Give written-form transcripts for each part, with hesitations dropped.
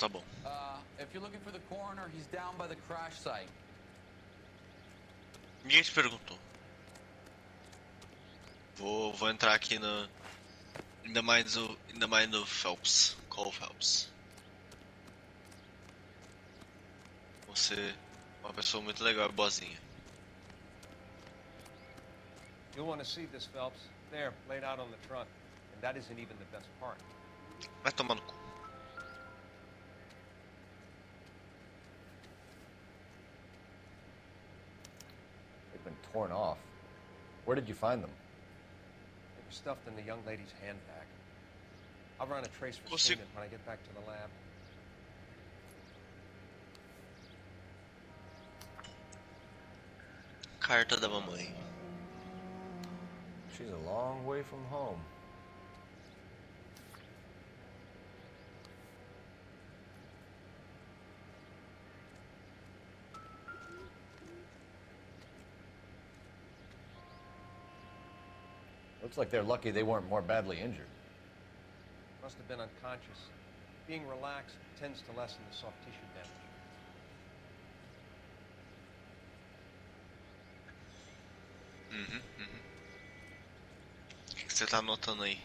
tá bom. If you're looking for the coroner, he's down by the crash site. Ninguém te perguntou. Vou entrar aqui no... Ainda mais no Phelps. Cole Phelps. Você é uma pessoa muito legal e boazinha. You'll want to see this, Phelps. There, laid out on the truck. And that isn't even the best part. Vai tomar no cu. They've been torn off. Where did you find them? They were stuffed in the young lady's handbag. I'll run a trace for Você- semen when I get back to the lab. Carta da mamãe. She's a long way from home. Looks like they're lucky they weren't more badly injured. Must have been unconscious. Being relaxed tends to lessen the soft tissue damage. O que você tá anotando aí?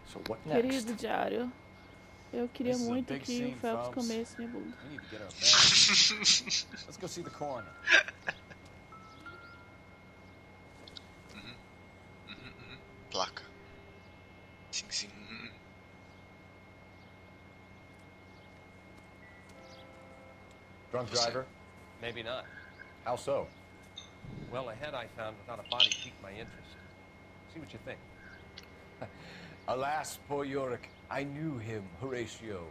So what next? Querido diário, eu queria This is a muito big que scene, o Phelps Phelps. comesse minha bunda. We need to get our bags. Let's go see the coroner. Placa. Sim. Drunk Você. driver? Maybe not. How so? Well, a head I found without a body piqued my interest. See what you think. Alas, poor Yorick. I knew him, Horatio.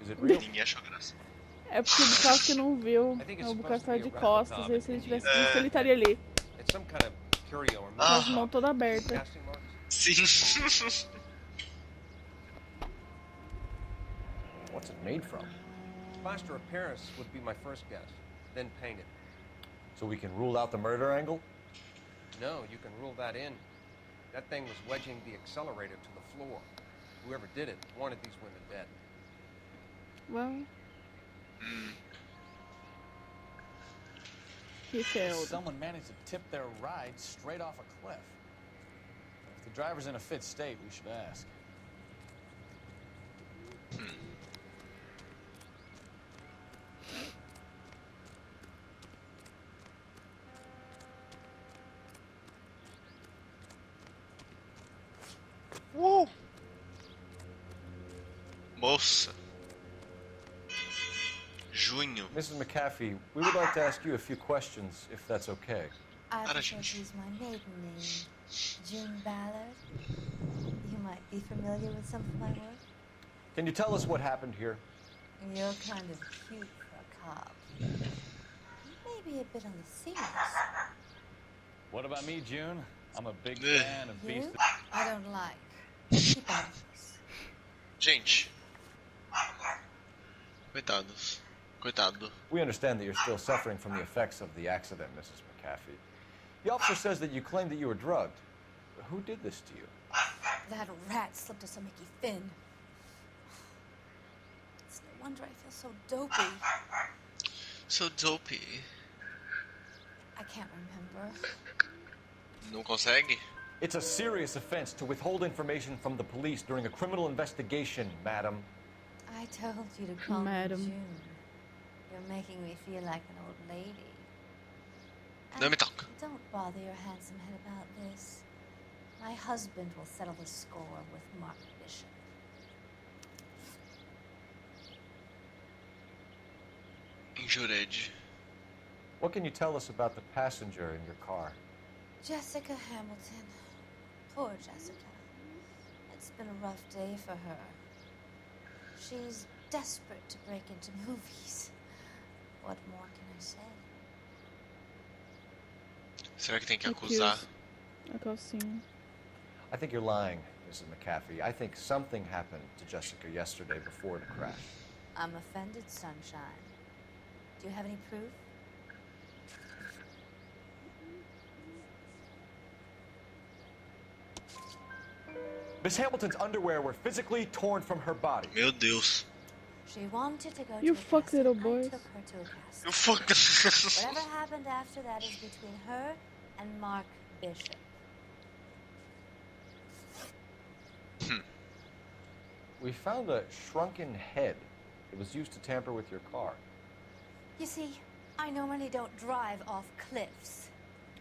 Is it real? Ninguém achou graça. É porque o Bukowski que não viu, o Bukowski tá de costas, e se ele tivesse visto, ele estaria ali, It's some kind of curio or com as Ah. mãos todas abertas. casting marks. Sim. What's it made from? Plaster of Paris would be my first guess, then painted. So we can rule out the murder angle? No, you can rule that in. That thing was wedging the accelerator to the floor. Whoever did it wanted these women dead. Well, he failed. Someone managed to tip their ride straight off a cliff. If the driver's in a fit state, we should ask. Moça. Junho. Mrs. McAfee, we would like to ask you a few questions, if that's okay. I Para, prefer to gente. use my maiden name, June Ballard. You might be familiar with some of my work. Can you tell us what happened here? You're kind of cute for a cop. Maybe a bit on the serious. What about me, June? I'm a big Ugh. fan of You? beast. I don't like. Keep out of this. Gente. Coitados. Coitado. We understand that you're still suffering from the effects of the accident, Mrs. McAfee. The officer says that you claimed that you were drugged. But who did this to you? That rat slipped us a Mickey Finn. It's no wonder I feel so dopey. So dopey. I can't remember. Não consegue? It's a serious offense to withhold information from the police during a criminal investigation, madam. I told you to call Madam. me June. You're making me feel like an old lady. Não me toca. Don't bother your handsome head about this. My husband will settle the score with Mark Bishop. Injured. What can you tell us about the passenger in your car? Jessica Hamilton. Poor Jessica. It's been a rough day for her. She's desperate to break into movies. What more can I say? Será que tem que Accused. acusar? A calcinha. I think you're lying, Mrs. McAfee. I think something happened to Jessica yesterday before the crash. I'm offended, Sunshine. Do you have any proof? Miss Hamilton's underwear were physically torn from her body. Meu Deus. She wanted to go You to a fuck casting. little I boys. took her to a casting. Eu fuck. Whatever happened after that is between her and Mark Bishop. We found a shrunken head. It was used to tamper with your car. You see, I normally don't drive off cliffs.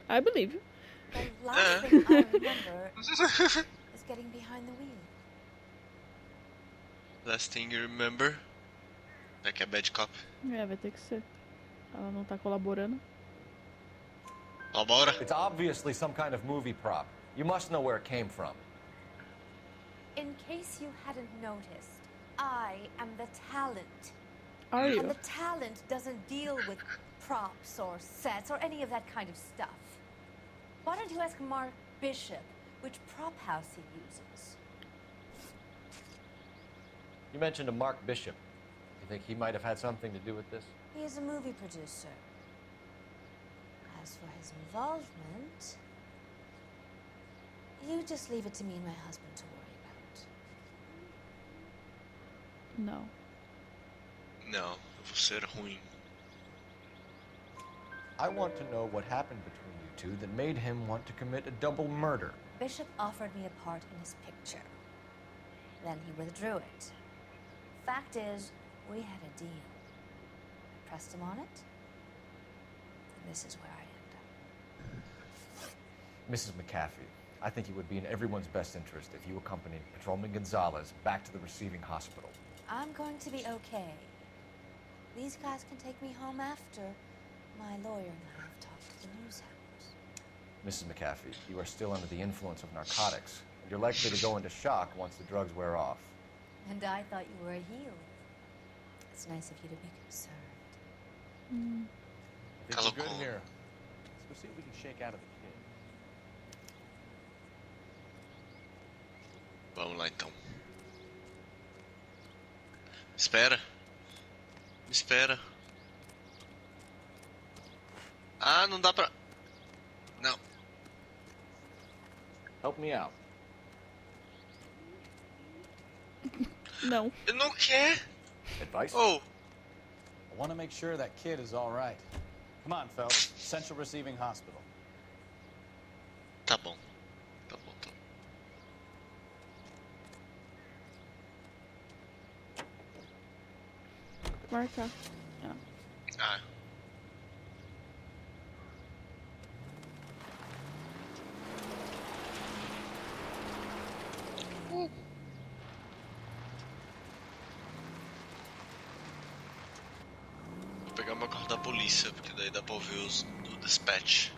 I believe you. The last thing I remember is getting behind the wheel. Last thing you remember? Like a bad cop. É, vai ter que ser. Ela não tá colaborando. Colabora. It's obviously some kind of movie prop. You must know where it came from. In case you hadn't noticed, I am the talent. Are And you? the talent doesn't deal with props or sets or any of that kind of stuff. Why don't you ask Mark Bishop which prop house he uses? You mentioned a Mark Bishop. You think he might have had something to do with this? He is a movie producer. As for his involvement, you just leave it to me and my husband to worry about. Não. Não, eu vou ser ruim. I want to know what happened between you two that made him want to commit a double murder. Bishop offered me a part in his picture. Then he withdrew it. Fact is, we had a deal. I pressed him on it, and this is where I end up. Mrs. McAfee, I think it would be in everyone's best interest if you accompanied Patrolman Gonzalez back to the receiving hospital. I'm going to be okay. These guys can take me home after my lawyer and I have talked to the news house. Mrs. McAfee, you are still under the influence of narcotics, and you're likely to go into shock once the drugs wear off. And I thought you were a heel. It's nice of you to be concerned. I think we're good here. Let's go see what we can shake out of the kid. Vamos lá então. Espera. Me espera. Ah, não dá pra... Não. Help me out. Não. Eu não quer. Advice? Oh. I want to make sure that kid is all right. Come on, Phelps. Central Receiving Hospital. Tá bom. Tá bom, tá bom. Marcar. Ah. Ah. Vou pegar meu carro da polícia, porque daí dá pra ouvir os do dispatch.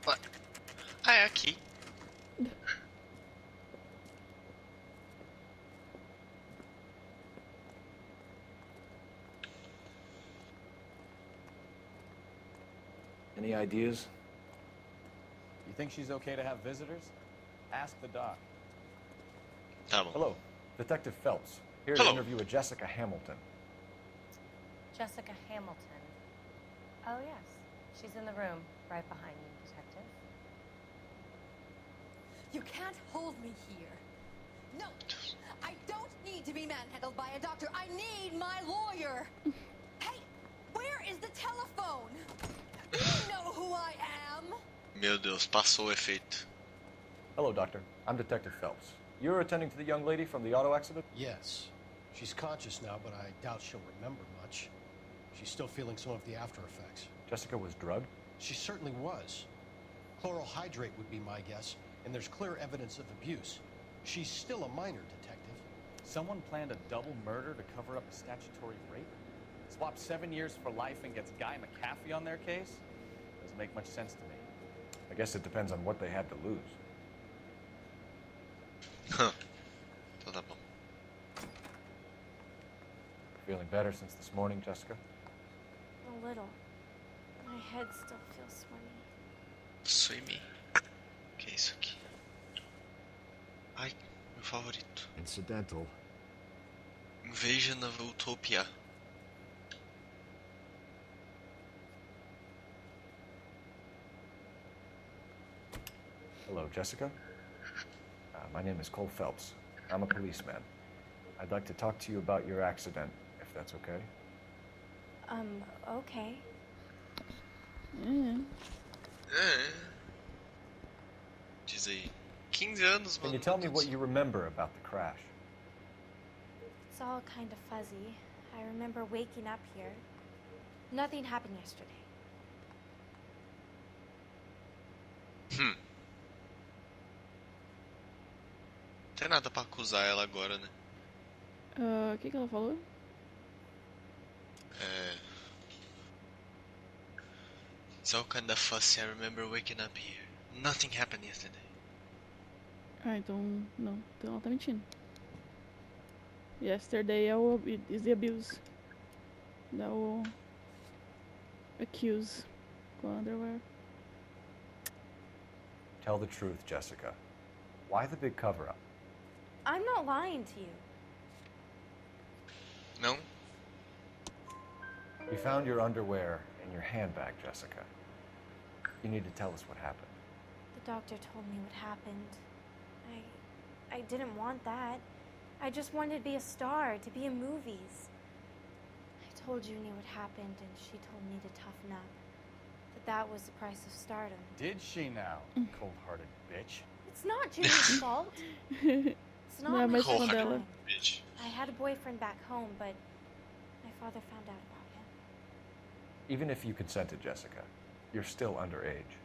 Ué. Ah, é aqui. Any ideas? You think she's okay to have visitors? Ask the doc. Tá bom. Hello, Detective Phelps. Here Hello. to interview a Jessica Hamilton. Jessica Hamilton. Oh, yes. She's in the room right behind you, Detective. You can't hold me here. No, I don't need to be manhandled by a doctor. I need my lawyer. Hey, where is the telephone? Do you know who I am? Meu Deus, passou o efeito. Hello, Doctor. I'm Detective Phelps. You're attending to the young lady from the auto accident? Yes. She's conscious now, but I doubt she'll remember much. She's still feeling some of the after effects. Jessica was drugged? She certainly was. Chloral hydrate would be my guess, and there's clear evidence of abuse. She's still a minor, Detective. Someone planned a double murder to cover up a statutory rape? Swap 7 years for life and gets Guy McAfee on their case? Doesn't make much sense to me. I guess it depends on what they had to lose. Então tá bom. Feeling better since this morning, Jessica? A little. My head still feels swimming. Swimmy. Que é isso aqui? Ai, meu favorito. Incidental. Invasion of Utopia. Hello, Jessica. My name is Cole Phelps. I'm a policeman. I'd like to talk to you about your accident, if that's okay. Okay. Diz aí. 15 anos, Can mano. you tell me what you remember about the crash? It's all kind of fuzzy. I remember waking up here. Nothing happened yesterday. Não tem nada pra acusar ela agora, né? O que ela falou? It's all kind of fussy. I remember waking up here. Nothing happened yesterday. Ah, então não. Então ela tá mentindo. Yesterday is the abuse. Dá o accuse com a underwear. Tell the truth, Jessica. Why the big cover-up? I'm not lying to you. Não? We found your underwear in your handbag, Jessica. You need to tell us what happened. The doctor told me what happened. I didn't want that. I just wanted to be a star, to be in movies. I told Junie what happened, and she told me to toughen up. But that was the price of stardom. Did she now, cold-hearted bitch? It's not Junie's fault. It's not Não é my mais fault. culpa dela. Bitch. I had a boyfriend back home, but my father found out about him. Even if you consented, Jessica, you're still underage.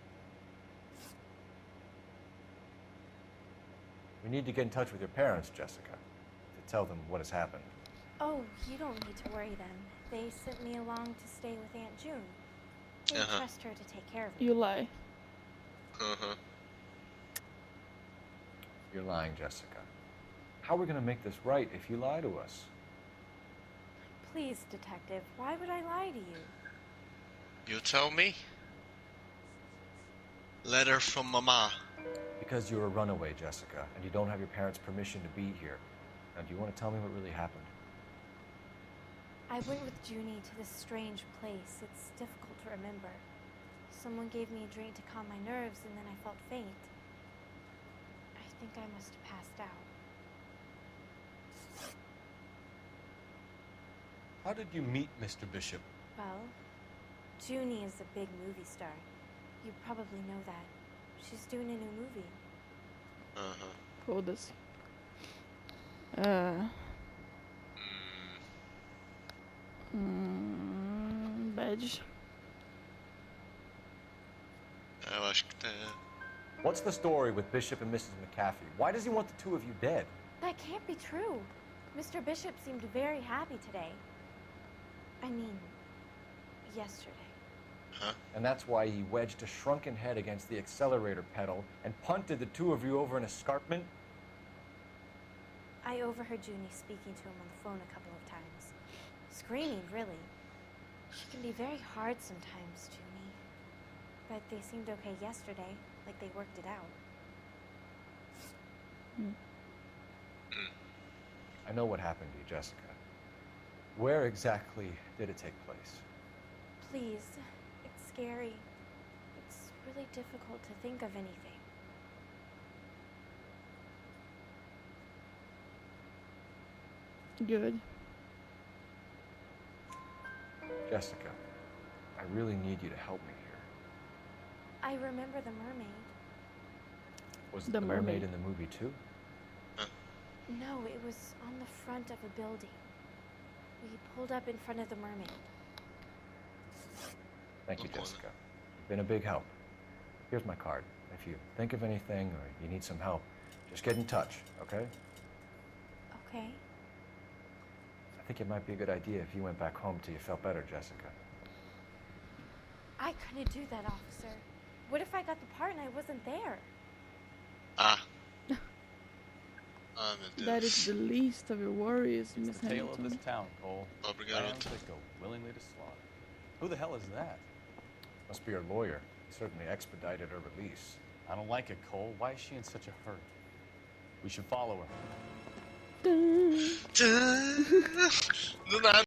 We need to get in touch with your parents, Jessica, to tell them what has happened. Oh, you don't need to worry them. They sent me along to stay with Aunt June. They trust her to take care of me. You lie. You're lying, Jessica. How are we going to make this right if you lie to us? Please, detective, why would I lie to you? You tell me. Letter from Mama. Because you're a runaway, Jessica, and you don't have your parents' permission to be here. Now, do you want to tell me what really happened? I went with Junie to this strange place. It's difficult to remember. Someone gave me a drink to calm my nerves, and then I felt faint. I think I must have passed out. How did you meet Mr. Bishop? Well, Junie is a big movie star. You probably know that. She's doing a new movie. Foda-se. Badge. Eu acho que tá. What's the story with Bishop and Mrs. McAfee? Why does he want the two of you dead? That can't be true. Mr. Bishop seemed very happy today. I mean, yesterday. Huh? And that's why he wedged a shrunken head against the accelerator pedal and punted the two of you over an escarpment? I overheard Junie speaking to him on the phone a couple of times. Screaming, really. She can be very hard sometimes, Junie. But they seemed okay yesterday, like they worked it out. I know what happened to you, Jessica. Where exactly did it take place? Please, it's scary. It's really difficult to think of anything. Good. Jessica, I really need you to help me here. I remember the mermaid. Was The the mermaid mermaid. in the movie too? No, it was on the front of a building. We pulled up in front of the mermaid. Thank you, Okay. Jessica. You've been a big help. Here's my card. If you think of anything or you need some help, just get in touch, okay? Okay. I think it might be a good idea if you went back home till you felt better, Jessica. I couldn't do that, officer. What if I got the part and I wasn't there? Ah. Ah, meu That is Deus. the least of your worries, It's Miss the tale of Hamilton. this town, Cole. Pobre Lambs garoto. that go willingly to slaughter. Who the hell is that? Must be your lawyer. He certainly expedited her release. I don't like it, Cole. Why is she in such a hurry? We should follow her. Do nada.